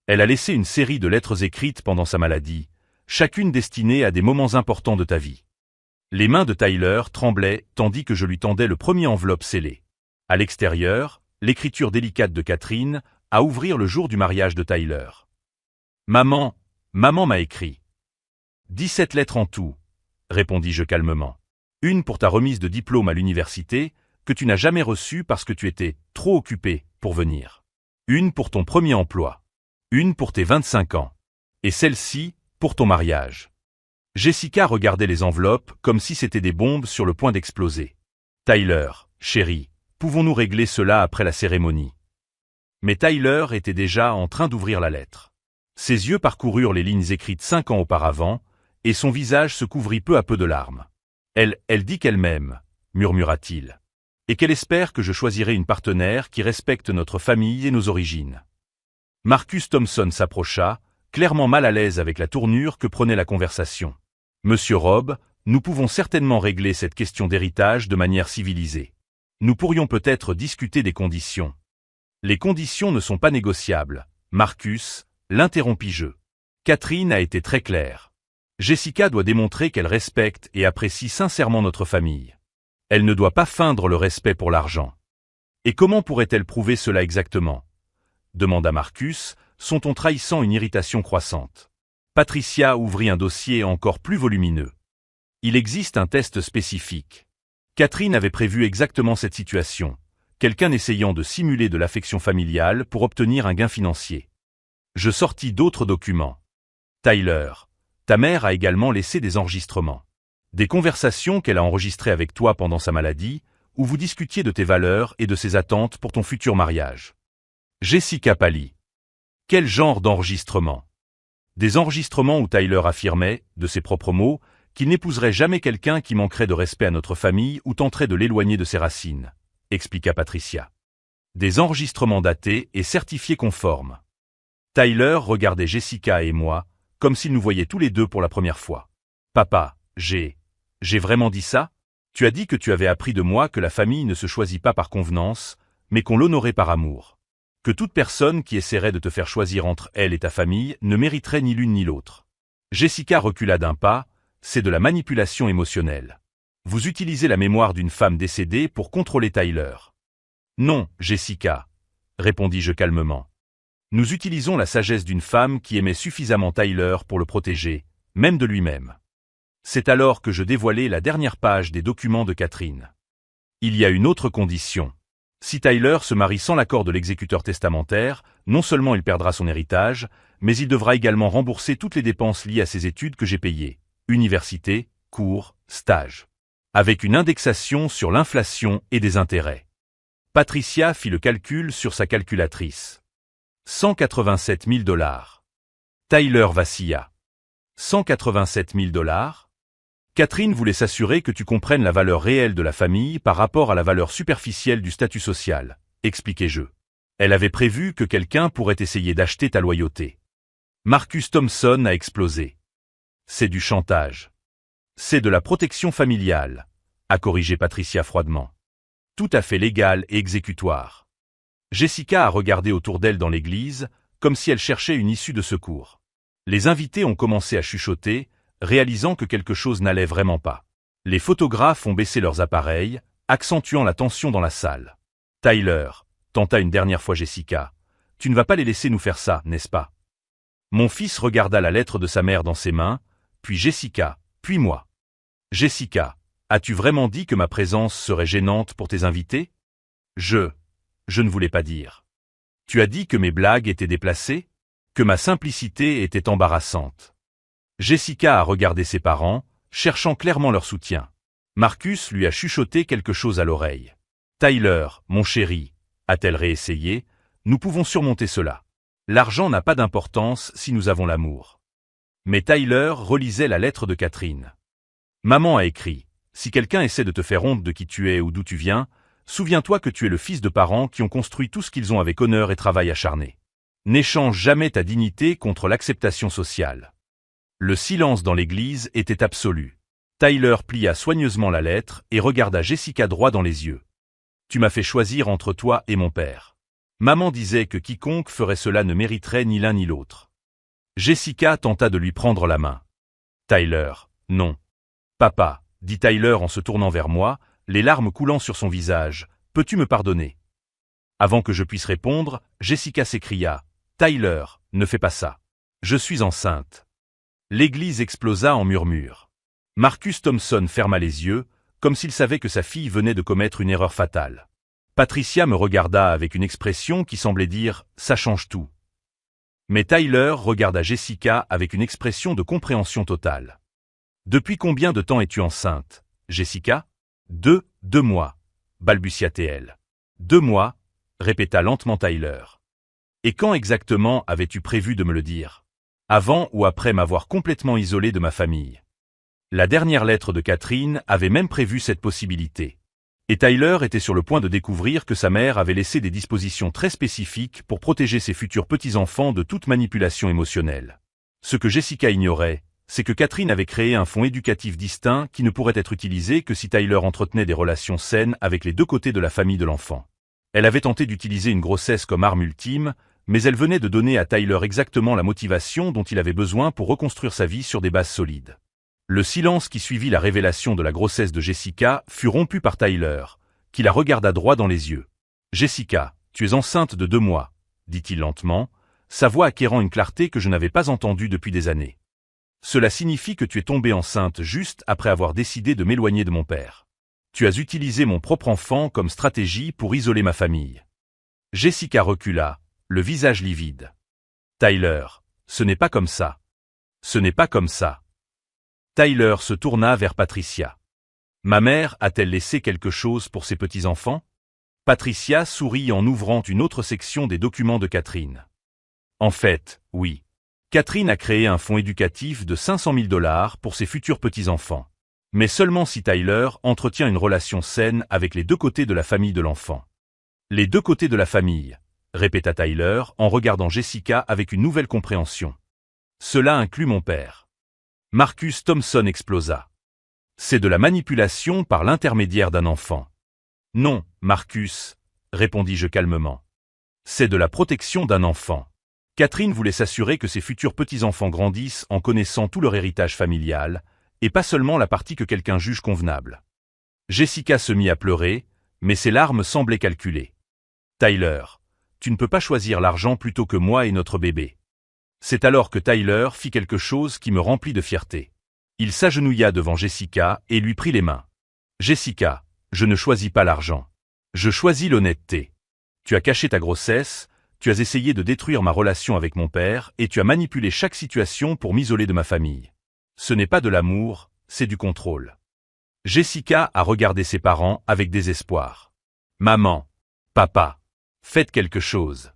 Speaker 1: Elle a laissé une série de lettres écrites pendant sa maladie, chacune destinée à des moments importants de ta vie. » Les mains de Tyler tremblaient tandis que je lui tendais le premier enveloppe scellé. À l'extérieur, l'écriture délicate de Catherine, à ouvrir le jour du mariage de Tyler. « Maman m'a écrit. 17 lettres en tout, répondis-je calmement. Une pour ta remise de diplôme à l'université, que tu n'as jamais reçue parce que tu étais trop occupé pour venir. Une pour ton premier emploi. Une pour tes 25 ans. Et celle-ci, pour ton mariage. » Jessica regardait les enveloppes comme si c'étaient des bombes sur le point d'exploser. « Tyler, chérie, pouvons-nous régler cela après la cérémonie ?» Mais Tyler était déjà en train d'ouvrir la lettre. Ses yeux parcoururent les lignes écrites 5 ans auparavant, et son visage se couvrit peu à peu de larmes. « Elle dit qu'elle m'aime, » murmura-t-il, « et qu'elle espère que je choisirai une partenaire qui respecte notre famille et nos origines. » Marcus Thompson s'approcha, clairement mal à l'aise avec la tournure que prenait la conversation. « Monsieur Robb, nous pouvons certainement régler cette question d'héritage de manière civilisée. Nous pourrions peut-être discuter des conditions. » « Les conditions ne sont pas négociables, Marcus, l'interrompis-je. Catherine a été très claire. Jessica doit démontrer qu'elle respecte et apprécie sincèrement notre famille. Elle ne doit pas feindre le respect pour l'argent. » « Et comment pourrait-elle prouver cela exactement ?» demanda Marcus, son ton trahissant une irritation croissante. Patricia ouvrit un dossier encore plus volumineux. « Il existe un test spécifique. Catherine avait prévu exactement cette situation, quelqu'un essayant de simuler de l'affection familiale pour obtenir un gain financier. Je sortis d'autres documents. « Tyler, ta mère a également laissé des enregistrements. Des conversations qu'elle a enregistrées avec toi pendant sa maladie, où vous discutiez de tes valeurs et de ses attentes pour ton futur mariage. Jessica pâlit. Quel genre d'enregistrement? Des enregistrements où Tyler affirmait, de ses propres mots, qu'il n'épouserait jamais quelqu'un qui manquerait de respect à notre famille ou tenterait de l'éloigner de ses racines, expliqua Patricia. Des enregistrements datés et certifiés conformes. Tyler regardait Jessica et moi, comme s'ils nous voyaient tous les deux pour la première fois. Papa, j'ai vraiment dit ça? Tu as dit que tu avais appris de moi que la famille ne se choisit pas par convenance, mais qu'on l'honorait par amour. Que toute personne qui essaierait de te faire choisir entre elle et ta famille ne mériterait ni l'une ni l'autre. Jessica recula d'un pas, c'est de la manipulation émotionnelle. Vous utilisez la mémoire d'une femme décédée pour contrôler Tyler. Non, Jessica, répondis-je calmement. Nous utilisons la sagesse d'une femme qui aimait suffisamment Tyler pour le protéger, même de lui-même. C'est alors que je dévoilai la dernière page des documents de Catherine. Il y a une autre condition. Si Tyler se marie sans l'accord de l'exécuteur testamentaire, non seulement il perdra son héritage, mais il devra également rembourser toutes les dépenses liées à ses études que j'ai payées, université, cours, stages, avec une indexation sur l'inflation et des intérêts. Patricia fit le calcul sur sa calculatrice. 187 000 $. Tyler vacilla. 187 000 $? Catherine voulait s'assurer que tu comprennes la valeur réelle de la famille par rapport à la valeur superficielle du statut social, expliquai-je. Elle avait prévu que quelqu'un pourrait essayer d'acheter ta loyauté. Marcus Thompson a explosé. C'est du chantage. C'est de la protection familiale, a corrigé Patricia froidement. Tout à fait légal et exécutoire. Jessica a regardé autour d'elle dans l'église, comme si elle cherchait une issue de secours. Les invités ont commencé à chuchoter, réalisant que quelque chose n'allait vraiment pas. Les photographes ont baissé leurs appareils, accentuant la tension dans la salle. Tyler, tenta une dernière fois Jessica, tu ne vas pas les laisser nous faire ça, n'est-ce pas? Mon fils regarda la lettre de sa mère dans ses mains, puis Jessica, puis moi. Jessica, as-tu vraiment dit que ma présence serait gênante pour tes invités? Je ne voulais pas dire. Tu as dit que mes blagues étaient déplacées? Que ma simplicité était embarrassante? Jessica a regardé ses parents, cherchant clairement leur soutien. Marcus lui a chuchoté quelque chose à l'oreille. Tyler, mon chéri, a-t-elle réessayé, nous pouvons surmonter cela. L'argent n'a pas d'importance si nous avons l'amour. Mais Tyler relisait la lettre de Catherine. Maman a écrit, si quelqu'un essaie de te faire honte de qui tu es ou d'où tu viens, souviens-toi que tu es le fils de parents qui ont construit tout ce qu'ils ont avec honneur et travail acharné. N'échange jamais ta dignité contre l'acceptation sociale. Le silence dans l'église était absolu. Tyler plia soigneusement la lettre et regarda Jessica droit dans les yeux. Tu m'as fait choisir entre toi et mon père. Maman disait que quiconque ferait cela ne mériterait ni l'un ni l'autre. Jessica tenta de lui prendre la main. Tyler, non. Papa, dit Tyler en se tournant vers moi, les larmes coulant sur son visage, peux-tu me pardonner? Avant que je puisse répondre, Jessica s'écria, Tyler, ne fais pas ça. Je suis enceinte. L'église explosa en murmures. Marcus Thompson ferma les yeux, comme s'il savait que sa fille venait de commettre une erreur fatale. Patricia me regarda avec une expression qui semblait dire « ça change tout ». Mais Tyler regarda Jessica avec une expression de compréhension totale. « Depuis combien de temps es-tu enceinte, Jessica ?»« 2 mois, balbutia-t-elle. 2 mois, répéta lentement Tyler. Et quand exactement avais-tu prévu de me le dire? Avant ou après m'avoir complètement isolé de ma famille? La dernière lettre de Catherine avait même prévu cette possibilité. Et Tyler était sur le point de découvrir que sa mère avait laissé des dispositions très spécifiques pour protéger ses futurs petits-enfants de toute manipulation émotionnelle. Ce que Jessica ignorait, c'est que Catherine avait créé un fonds éducatif distinct qui ne pourrait être utilisé que si Tyler entretenait des relations saines avec les deux côtés de la famille de l'enfant. Elle avait tenté d'utiliser une grossesse comme arme ultime, mais elle venait de donner à Tyler exactement la motivation dont il avait besoin pour reconstruire sa vie sur des bases solides. Le silence qui suivit la révélation de la grossesse de Jessica fut rompu par Tyler, qui la regarda droit dans les yeux. « Jessica, tu es enceinte de 2 mois, dit-il lentement, sa voix acquérant une clarté que je n'avais pas entendue depuis des années. Cela signifie que tu es tombée enceinte juste après avoir décidé de m'éloigner de mon père. Tu as utilisé mon propre enfant comme stratégie pour isoler ma famille. » Jessica recula, le visage livide. « Tyler, ce n'est pas comme ça. Ce n'est pas comme ça. » Tyler se tourna vers Patricia. Ma mère a-t-elle laissé quelque chose pour ses petits-enfants? Patricia sourit en ouvrant une autre section des documents de Catherine. En fait, oui. Catherine a créé un fonds éducatif de 500 000 $ pour ses futurs petits-enfants. Mais seulement si Tyler entretient une relation saine avec les deux côtés de la famille de l'enfant. Les deux côtés de la famille, répéta Tyler en regardant Jessica avec une nouvelle compréhension. Cela inclut mon père. Marcus Thompson explosa. C'est de la manipulation par l'intermédiaire d'un enfant. Non, Marcus, répondis-je calmement. C'est de la protection d'un enfant. Catherine voulait s'assurer que ses futurs petits-enfants grandissent en connaissant tout leur héritage familial, et pas seulement la partie que quelqu'un juge convenable. Jessica se mit à pleurer, mais ses larmes semblaient calculées. Tyler, tu ne peux pas choisir l'argent plutôt que moi et notre bébé. C'est alors que Tyler fit quelque chose qui me remplit de fierté. Il s'agenouilla devant Jessica et lui prit les mains. Jessica, je ne choisis pas l'argent. Je choisis l'honnêteté. Tu as caché ta grossesse, tu as essayé de détruire ma relation avec mon père et tu as manipulé chaque situation pour m'isoler de ma famille. Ce n'est pas de l'amour, c'est du contrôle. Jessica a regardé ses parents avec désespoir. Maman, papa, faites quelque chose.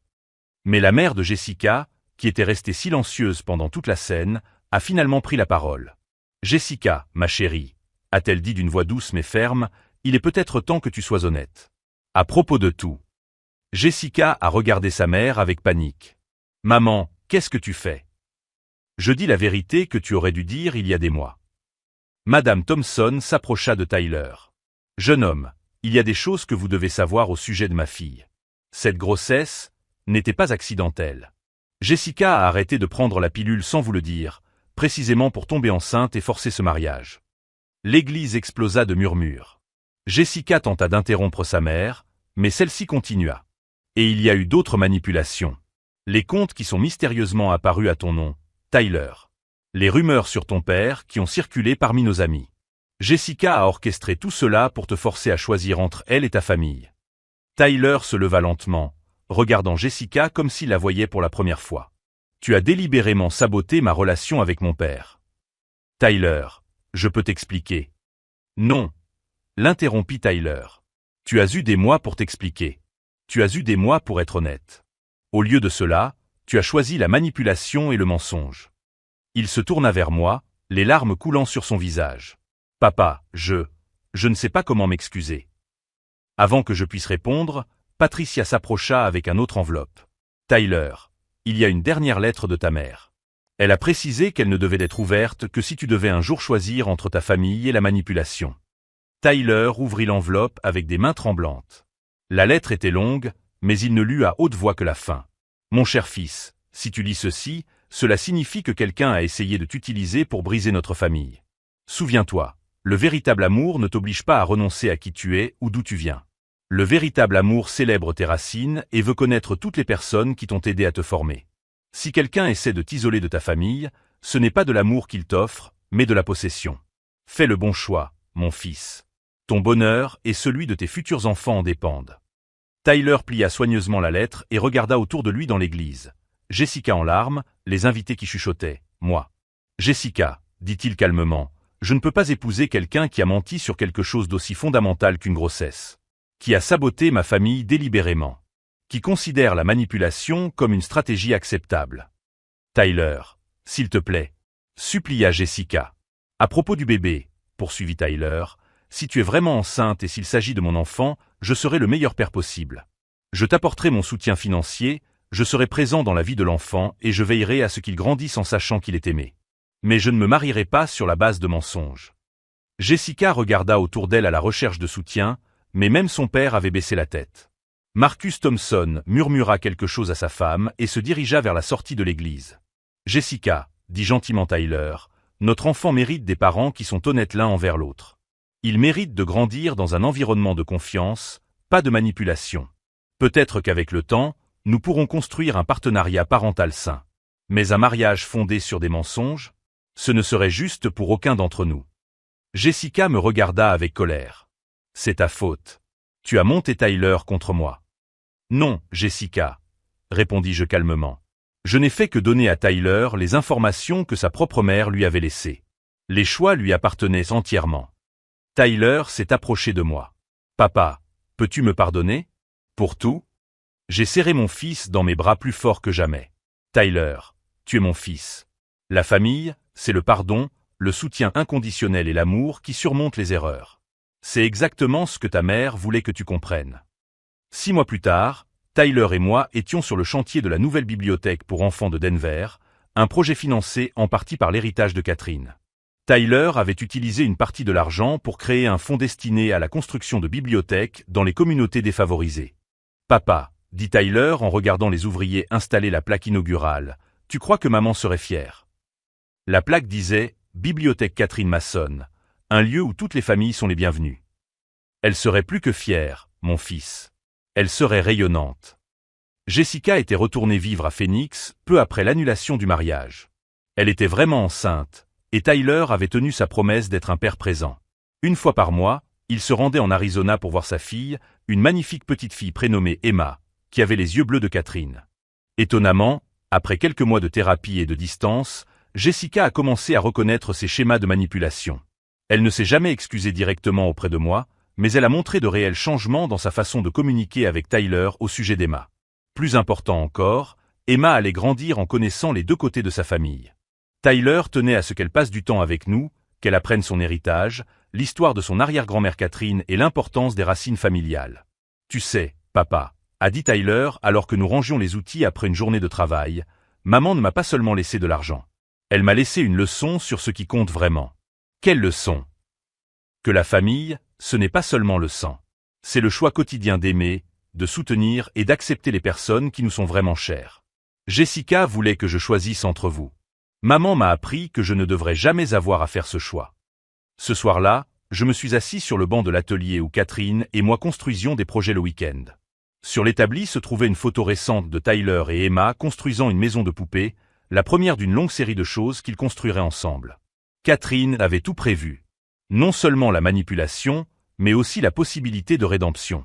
Speaker 1: Mais la mère de Jessica, qui était restée silencieuse pendant toute la scène, a finalement pris la parole. Jessica, ma chérie, a-t-elle dit d'une voix douce mais ferme, il est peut-être temps que tu sois honnête. À propos de tout. Jessica a regardé sa mère avec panique. Maman, qu'est-ce que tu fais? Je dis la vérité que tu aurais dû dire il y a des mois. Madame Thompson s'approcha de Tyler. Jeune homme, il y a des choses que vous devez savoir au sujet de ma fille. Cette grossesse n'était pas accidentelle. Jessica a arrêté de prendre la pilule sans vous le dire, précisément pour tomber enceinte et forcer ce mariage. L'église explosa de murmures. Jessica tenta d'interrompre sa mère, mais celle-ci continua. Et il y a eu d'autres manipulations. Les comptes qui sont mystérieusement apparus à ton nom, Tyler. Les rumeurs sur ton père qui ont circulé parmi nos amis. Jessica a orchestré tout cela pour te forcer à choisir entre elle et ta famille. Tyler se leva lentement, regardant Jessica comme s'il la voyait pour la première fois. Tu as délibérément saboté ma relation avec mon père. Tyler, je peux t'expliquer. Non. L'interrompit Tyler. Tu as eu des mois pour t'expliquer. Tu as eu des mois pour être honnête. Au lieu de cela, tu as choisi la manipulation et le mensonge. Il se tourna vers moi, les larmes coulant sur son visage. Papa, je ne sais pas comment m'excuser. Avant que je puisse répondre, Patricia s'approcha avec un autre enveloppe. Tyler, il y a une dernière lettre de ta mère. Elle a précisé qu'elle ne devait être ouverte que si tu devais un jour choisir entre ta famille et la manipulation. Tyler ouvrit l'enveloppe avec des mains tremblantes. La lettre était longue, mais il ne lut à haute voix que la fin. Mon cher fils, si tu lis ceci, cela signifie que quelqu'un a essayé de t'utiliser pour briser notre famille. Souviens-toi, le véritable amour ne t'oblige pas à renoncer à qui tu es ou d'où tu viens. Le véritable amour célèbre tes racines et veut connaître toutes les personnes qui t'ont aidé à te former. Si quelqu'un essaie de t'isoler de ta famille, ce n'est pas de l'amour qu'il t'offre, mais de la possession. Fais le bon choix, mon fils. Ton bonheur et celui de tes futurs enfants en dépendent. Tyler plia soigneusement la lettre et regarda autour de lui dans l'église. Jessica en larmes, les invités qui chuchotaient. Moi. Jessica, dit-il calmement, je ne peux pas épouser quelqu'un qui a menti sur quelque chose d'aussi fondamental qu'une grossesse. Qui a saboté ma famille délibérément. Qui considère la manipulation comme une stratégie acceptable. Tyler, s'il te plaît. Supplia Jessica. À propos du bébé, poursuivit Tyler, si tu es vraiment enceinte et s'il s'agit de mon enfant, je serai le meilleur père possible. Je t'apporterai mon soutien financier, je serai présent dans la vie de l'enfant et je veillerai à ce qu'il grandisse en sachant qu'il est aimé. Mais je ne me marierai pas sur la base de mensonges. Jessica regarda autour d'elle à la recherche de soutien, mais même son père avait baissé la tête. Marcus Thompson murmura quelque chose à sa femme et se dirigea vers la sortie de l'église. Jessica, dit gentiment Tyler, notre enfant mérite des parents qui sont honnêtes l'un envers l'autre. Il mérite de grandir dans un environnement de confiance, pas de manipulation. Peut-être qu'avec le temps, nous pourrons construire un partenariat parental sain. Mais un mariage fondé sur des mensonges, ce ne serait juste pour aucun d'entre nous. Jessica me regarda avec colère. C'est ta faute. Tu as monté Tyler contre moi. Non, Jessica, répondis-je calmement. Je n'ai fait que donner à Tyler les informations que sa propre mère lui avait laissées. Les choix lui appartenaient entièrement. Tyler s'est approché de moi. Papa, peux-tu me pardonner? Pour tout? J'ai serré mon fils dans mes bras plus fort que jamais. Tyler, tu es mon fils. La famille, c'est le pardon, le soutien inconditionnel et l'amour qui surmontent les erreurs. C'est exactement ce que ta mère voulait que tu comprennes. 6 mois plus tard, Tyler et moi étions sur le chantier de la nouvelle bibliothèque pour enfants de Denver, un projet financé en partie par l'héritage de Catherine. Tyler avait utilisé une partie de l'argent pour créer un fonds destiné à la construction de bibliothèques dans les communautés défavorisées. Papa, dit Tyler en regardant les ouvriers installer la plaque inaugurale, tu crois que maman serait fière? La plaque disait « Bibliothèque Catherine Masson », un lieu où toutes les familles sont les bienvenues. Elle serait plus que fière, mon fils. Elle serait rayonnante. Jessica était retournée vivre à Phoenix peu après l'annulation du mariage. Elle était vraiment enceinte, et Tyler avait tenu sa promesse d'être un père présent. Une fois par mois, il se rendait en Arizona pour voir sa fille, une magnifique petite fille prénommée Emma, qui avait les yeux bleus de Catherine. Étonnamment, après quelques mois de thérapie et de distance, Jessica a commencé à reconnaître ses schémas de manipulation. Elle ne s'est jamais excusée directement auprès de moi, mais elle a montré de réels changements dans sa façon de communiquer avec Tyler au sujet d'Emma. Plus important encore, Emma allait grandir en connaissant les deux côtés de sa famille. Tyler tenait à ce qu'elle passe du temps avec nous, qu'elle apprenne son héritage, l'histoire de son arrière-grand-mère Catherine et l'importance des racines familiales. Tu sais, papa, a dit Tyler alors que nous rangions les outils après une journée de travail, maman ne m'a pas seulement laissé de l'argent. Elle m'a laissé une leçon sur ce qui compte vraiment. Quelle leçon? Que la famille, ce n'est pas seulement le sang. C'est le choix quotidien d'aimer, de soutenir et d'accepter les personnes qui nous sont vraiment chères. Jessica voulait que je choisisse entre vous. Maman m'a appris que je ne devrais jamais avoir à faire ce choix. Ce soir-là, je me suis assis sur le banc de l'atelier où Catherine et moi construisions des projets le week-end. Sur l'établi se trouvait une photo récente de Tyler et Emma construisant une maison de poupée, la première d'une longue série de choses qu'ils construiraient ensemble. Catherine avait tout prévu. Non seulement la manipulation, mais aussi la possibilité de rédemption.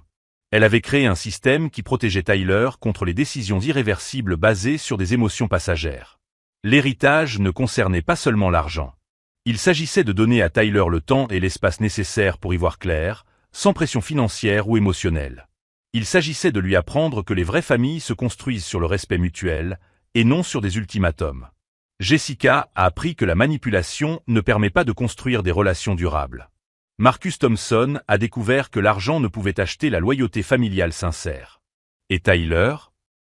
Speaker 1: Elle avait créé un système qui protégeait Tyler contre les décisions irréversibles basées sur des émotions passagères. L'héritage ne concernait pas seulement l'argent. Il s'agissait de donner à Tyler le temps et l'espace nécessaires pour y voir clair, sans pression financière ou émotionnelle. Il s'agissait de lui apprendre que les vraies familles se construisent sur le respect mutuel, et non sur des ultimatums. Jessica a appris que la manipulation ne permet pas de construire des relations durables. Marcus Thompson a découvert que l'argent ne pouvait acheter la loyauté familiale sincère. Et Tyler?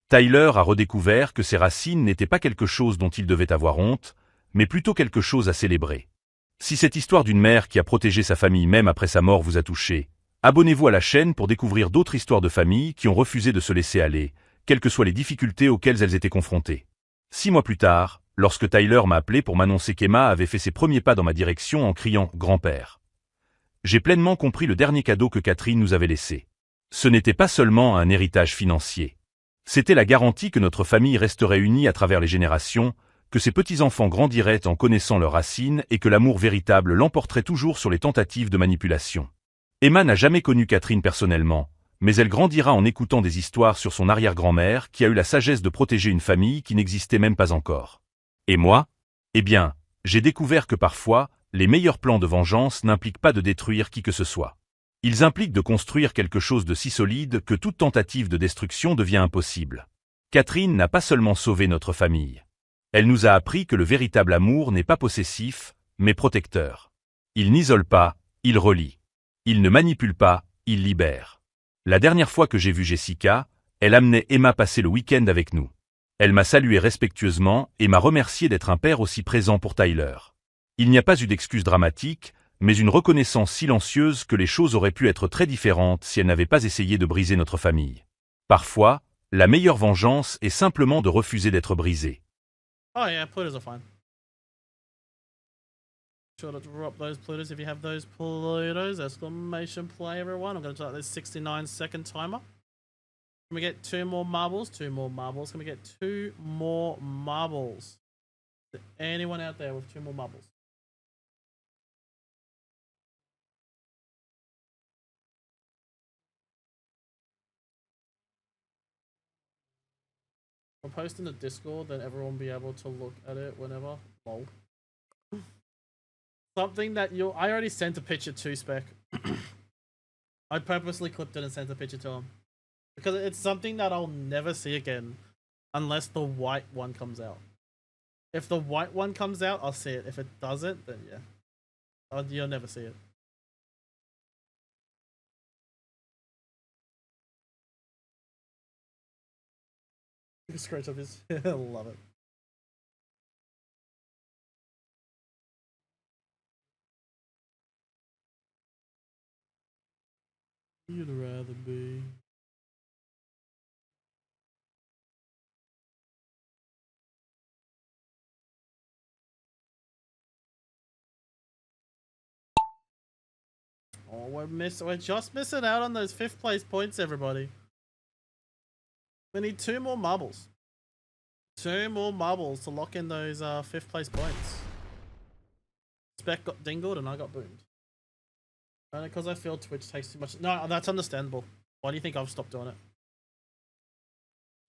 Speaker 1: Tyler a redécouvert que ses racines n'étaient pas quelque chose dont il devait avoir honte, mais plutôt quelque chose à célébrer. Si cette histoire d'une mère qui a protégé sa famille même après sa mort vous a touché, abonnez-vous à la chaîne pour découvrir d'autres histoires de familles qui ont refusé de se laisser aller, quelles que soient les difficultés auxquelles elles étaient confrontées. 6 mois plus tard, lorsque Tyler m'a appelé pour m'annoncer qu'Emma avait fait ses premiers pas dans ma direction en criant « Grand-père », j'ai pleinement compris le dernier cadeau que Catherine nous avait laissé. Ce n'était pas seulement un héritage financier. C'était la garantie que notre famille resterait unie à travers les générations, que ses petits-enfants grandiraient en connaissant leurs racines et que l'amour véritable l'emporterait toujours sur les tentatives de manipulation. Emma n'a jamais connu Catherine personnellement, mais elle grandira en écoutant des histoires sur son arrière-grand-mère qui a eu la sagesse de protéger une famille qui n'existait même pas encore. Et moi? Eh bien, j'ai découvert que parfois, les meilleurs plans de vengeance n'impliquent pas de détruire qui que ce soit. Ils impliquent de construire quelque chose de si solide que toute tentative de destruction devient impossible. Catherine n'a pas seulement sauvé notre famille. Elle nous a appris que le véritable amour n'est pas possessif, mais protecteur. Il n'isole pas, il relie. Il ne manipule pas, il libère. La dernière fois que j'ai vu Jessica, elle amenait Emma passer le week-end avec nous. Elle m'a salué respectueusement et m'a remercié d'être un père aussi présent pour Tyler. Il n'y a pas eu d'excuse dramatique, mais une reconnaissance silencieuse que les choses auraient pu être très différentes si elle n'avait pas essayé de briser notre famille. Parfois, la meilleure vengeance est simplement de refuser d'être brisée.
Speaker 2: Oh yeah, Plutos are fine. Sure to drop those Plutos if you have those Plutos. Exclamation play, everyone. I'm going to start this 69-second timer. Can we get 2 more marbles? 2 more marbles. Can we get 2 more marbles? Is there anyone out there with 2 more marbles? I'll post in the Discord, then everyone will be able to look at it whenever. Lol. Something that I already sent a picture to Spec. I purposely clipped it and sent a picture to him. Because it's something that I'll never see again unless the white one comes out. If the white one comes out, I'll see it. If it doesn't, then yeah. You'll never see it. Scratch up his. Love it. You'd rather be. Oh, we're just missing out on those 5th place points, everybody. We need 2 more marbles. 2 more marbles to lock in those 5th place points. Spec got dingled and I got boomed. Only because I feel Twitch takes too much. No, that's understandable. Why do you think I've stopped doing it?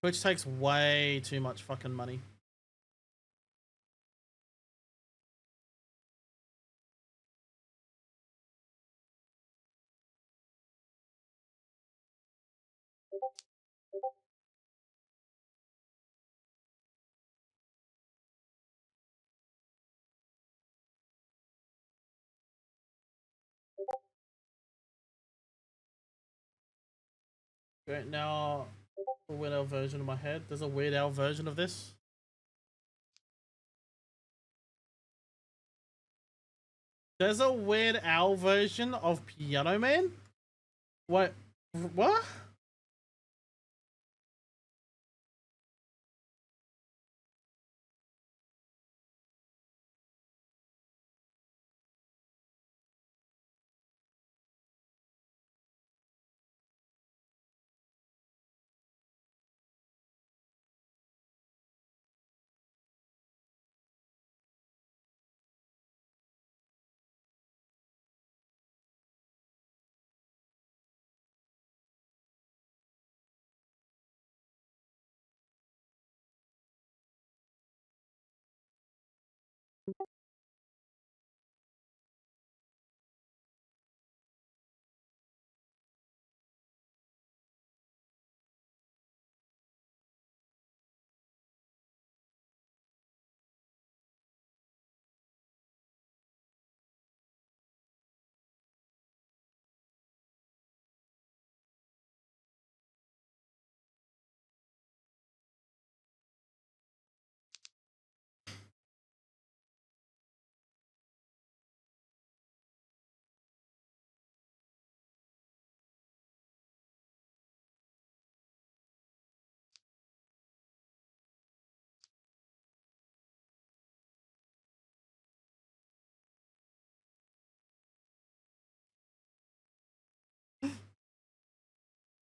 Speaker 2: Twitch takes way too much fucking money. Okay, now a Weird Al version in my head. There's a Weird Al version of this. There's a Weird Al version of Piano Man? Wait, what?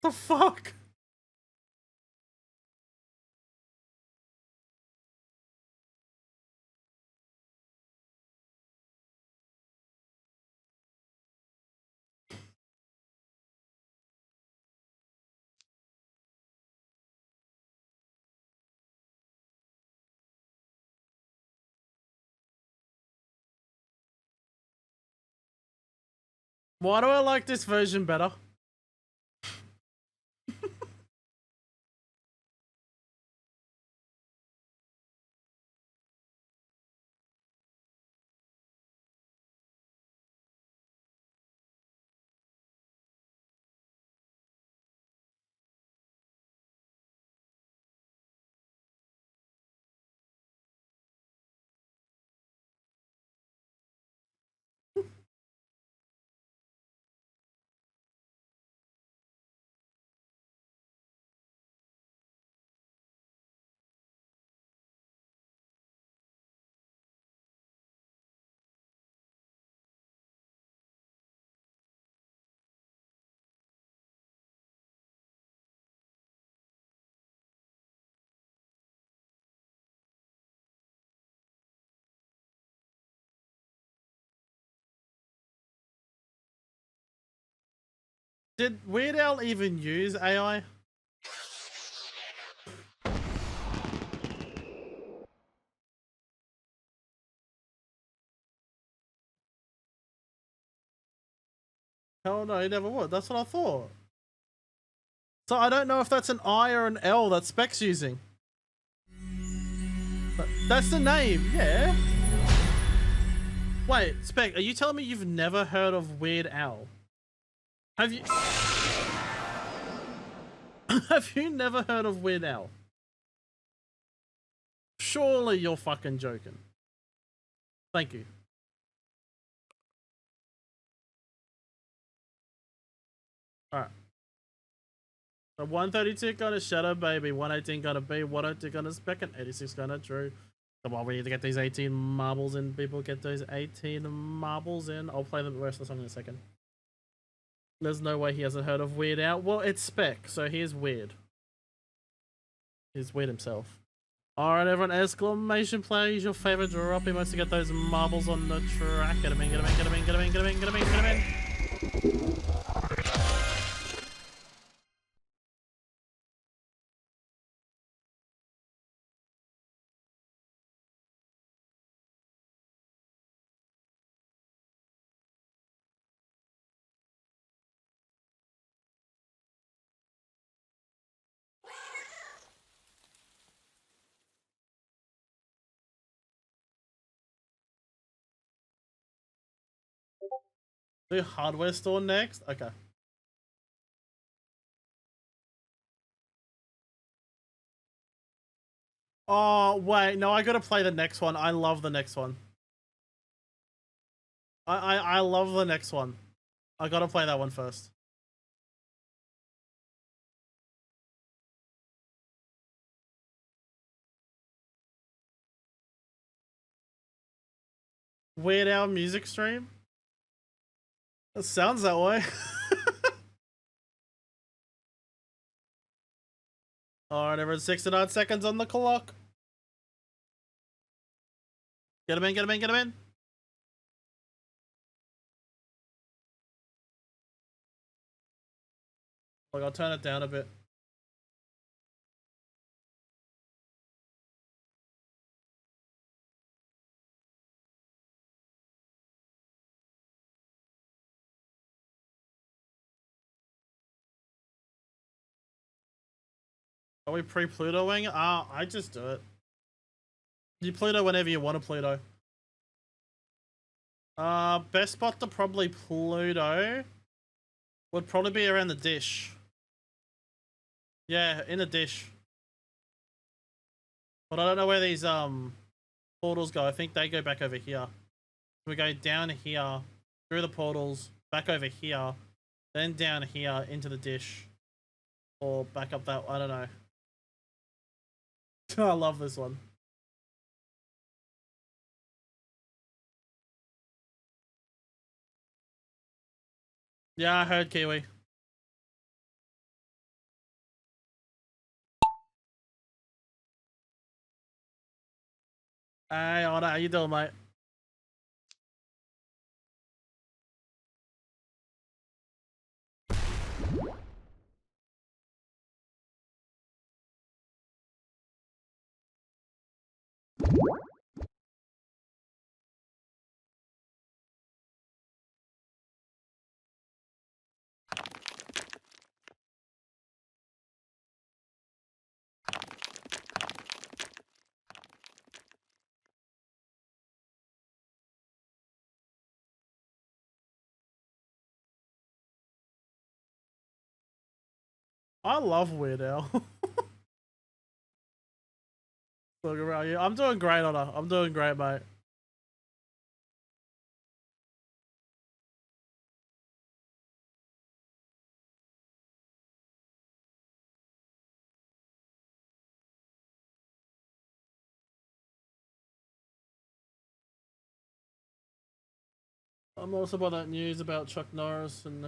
Speaker 2: The fuck? Why do I like this version better? Did Weird Al even use AI? Hell no, he never would. That's what I thought. So I don't know if that's an I or an L that Spec's using. But that's the name, yeah. Wait, Spec, are you telling me you've never heard of Weird Al? Have you? Have you never heard of Weird Al? Surely you're fucking joking. Thank you. Alright. So 132 got a Shadow Baby, 118 got a B, 102 got a Spec, and 86 got a Drew. Come on, we need to get these 18 marbles in. People get those 18 marbles in. I'll play the rest of the song in a second. There's no way he hasn't heard of Weird Al. Well, it's Spec, so he is weird. He's weird himself. Alright, everyone, exclamation player, use your favorite drop emotes to get those marbles on the track. Get him in, get him in, get him in, get him in, get him in, get him in, get him in. The hardware store next? Okay. Oh, wait, no, I gotta play the next one. I love the next one. I love the next one. I gotta play that one first. Weird Al music stream? It sounds that way. Alright, everyone, 69 seconds on the clock. Get him in, get him in, get him in. Like, I'll turn it down a bit. Are we pre-Plutoing? I just do it. You Pluto whenever you want to Pluto. Best spot to probably Pluto would probably be around the dish. Yeah, in the dish. But I don't know where these portals go. I think they go back over here. We go down here, through the portals, back over here, then down here into the dish. Or back up that, I don't know. I love this one. Yeah, I heard Kiwi. Hey, Anna, how you doing, mate? I love Weird Al. Look around you. I'm doing great, Anna. I'm doing great, mate. I'm also about that news about Chuck Norris and